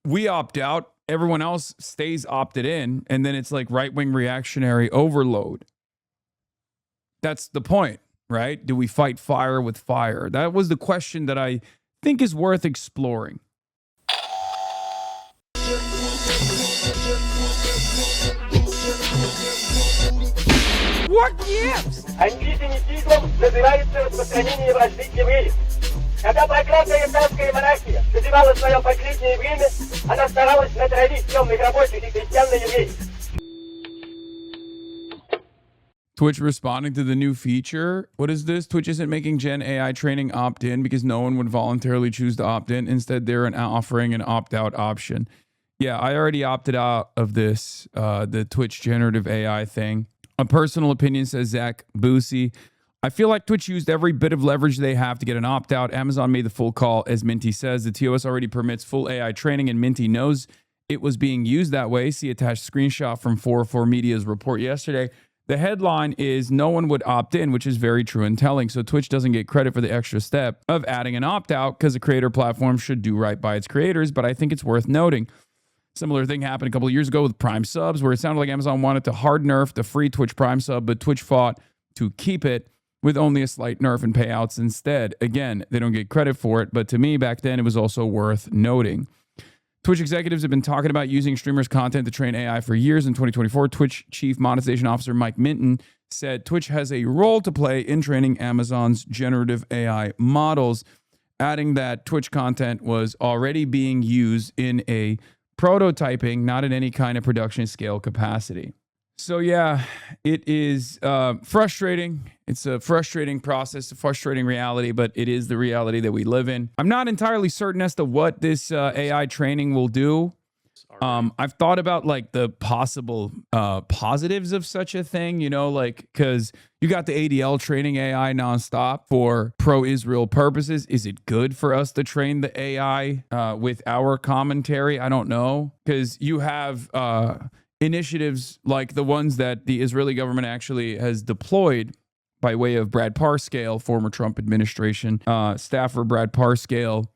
we opt out, everyone else stays opted in, and then it's like right-wing reactionary overload. That's the point, right? Do we fight fire with fire? That was the question that I think is worth exploring. What gives? Антисемитизмом называется распространение вражды к евреям. Когда проклятая исламская монархия доживала свое последнее время, она старалась натравить темных рабочих и крестьян на евреев. Twitch responding to the new feature. What is this? Twitch isn't making Gen AI training opt-in because no one would voluntarily choose to opt in. Instead, they're offering an opt-out option. Yeah, I already opted out of this, the Twitch generative AI thing. A personal opinion, says Zach Boosie. I feel like Twitch used every bit of leverage they have to get an opt-out. Amazon made the full call, as Minty says. The TOS already permits full AI training, and Minty knows it was being used that way. See attached screenshot from 404 Media's report yesterday. The headline is no one would opt in, which is very true and telling. So Twitch doesn't get credit for the extra step of adding an opt-out because a creator platform should do right by its creators. But I think it's worth noting. Similar thing happened a couple of years ago with Prime subs, where it sounded like Amazon wanted to hard nerf the free Twitch Prime sub, but Twitch fought to keep it with only a slight nerf in payouts instead. Again, they don't get credit for it, but to me back then, it was also worth noting. Twitch executives have been talking about using streamers' content to train AI for years. In 2024, Twitch Chief Monetization Officer Mike Minton said Twitch has a role to play in training Amazon's generative AI models, adding that Twitch content was already being used in a prototyping, not in any kind of production scale capacity. So yeah, it is frustrating. It's a frustrating process, a frustrating reality, but it is the reality that we live in. I'm not entirely certain as to what this AI training will do. I've thought about like the possible positives of such a thing, you know, like because you got the ADL training AI nonstop for pro-Israel purposes. Is it good for us to train the AI with our commentary? I don't know, because you have initiatives like the ones that the Israeli government actually has deployed by way of Brad Parscale, former Trump administration staffer Brad Parscale,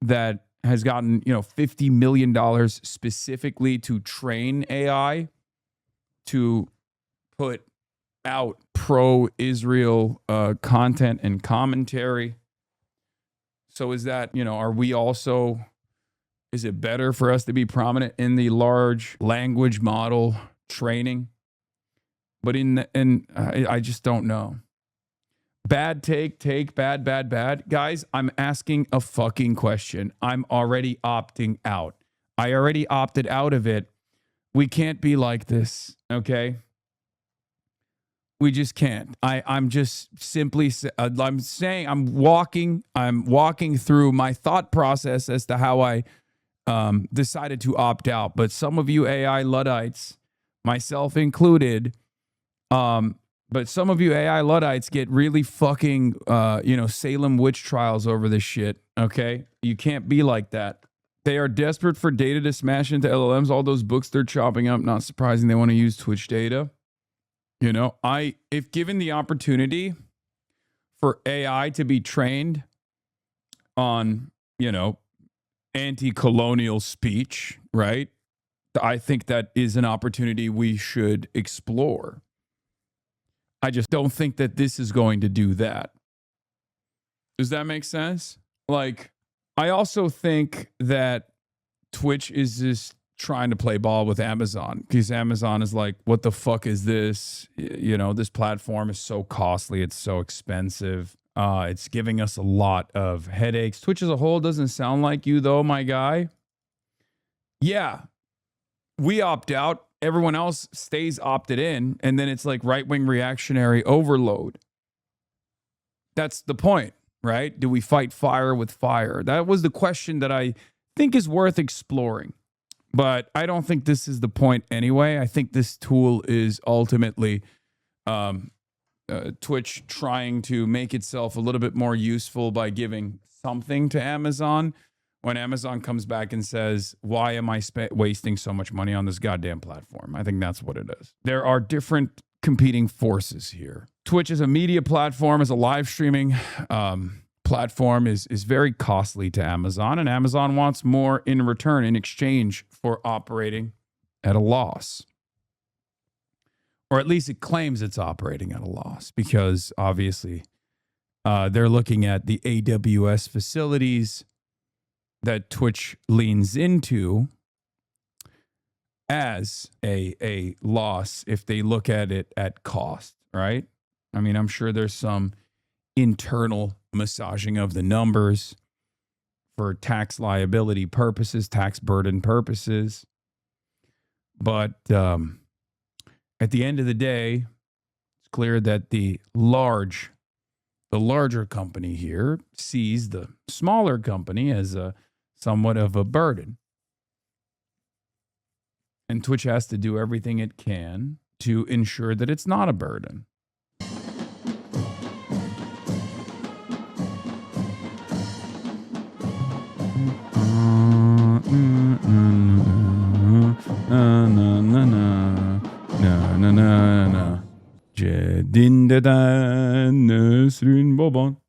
that has gotten, you know, $50 million specifically to train AI to put out pro-Israel content and commentary. So is that, you know, are we also, is it better for us to be prominent in the large language model training? But I just don't know. Bad take, bad. Guys, I'm asking a fucking question. I'm already opting out. I already opted out of it. We can't be like this, okay? We just can't. I'm just simply, I'm saying, I'm walking through my thought process as to how I decided to opt out. But some of you AI Luddites, myself included, but some of you AI Luddites get really fucking, Salem witch trials over this shit, okay? You can't be like that. They are desperate for data to smash into LLMs. All those books they're chopping up, not surprising they want to use Twitch data. You know, if given the opportunity for AI to be trained on, you know, anti-colonial speech, right? I think that is an opportunity we should explore. I just don't think that this is going to do that. Does that make sense? Like, I also think that Twitch is just trying to play ball with Amazon, because Amazon is like, what the fuck is this? You know, this platform is so costly. It's so expensive. It's giving us a lot of headaches. Twitch as a whole doesn't sound like you though, my guy. Yeah, we opt out. Everyone else stays opted in, and then it's like right-wing reactionary overload. That's the point, right? Do we fight fire with fire? That was the question that I think is worth exploring. But I don't think this is the point anyway. I think this tool is ultimately Twitch trying to make itself a little bit more useful by giving something to Amazon. When Amazon comes back and says, why am I wasting so much money on this goddamn platform? I think that's what it is. There are different competing forces here. Twitch is a media platform, is a live streaming platform is very costly to Amazon, and Amazon wants more in return in exchange for operating at a loss. Or at least it claims it's operating at a loss, because obviously they're looking at the AWS facilities that Twitch leans into as a loss if they look at it at cost, right? I mean, I'm sure there's some internal massaging of the numbers for tax liability purposes, tax burden purposes. But at the end of the day, it's clear that the larger company here sees the smaller company as a somewhat of a burden. And Twitch has to do everything it can to ensure that it's not a burden. Cedin deden Nesrin baban.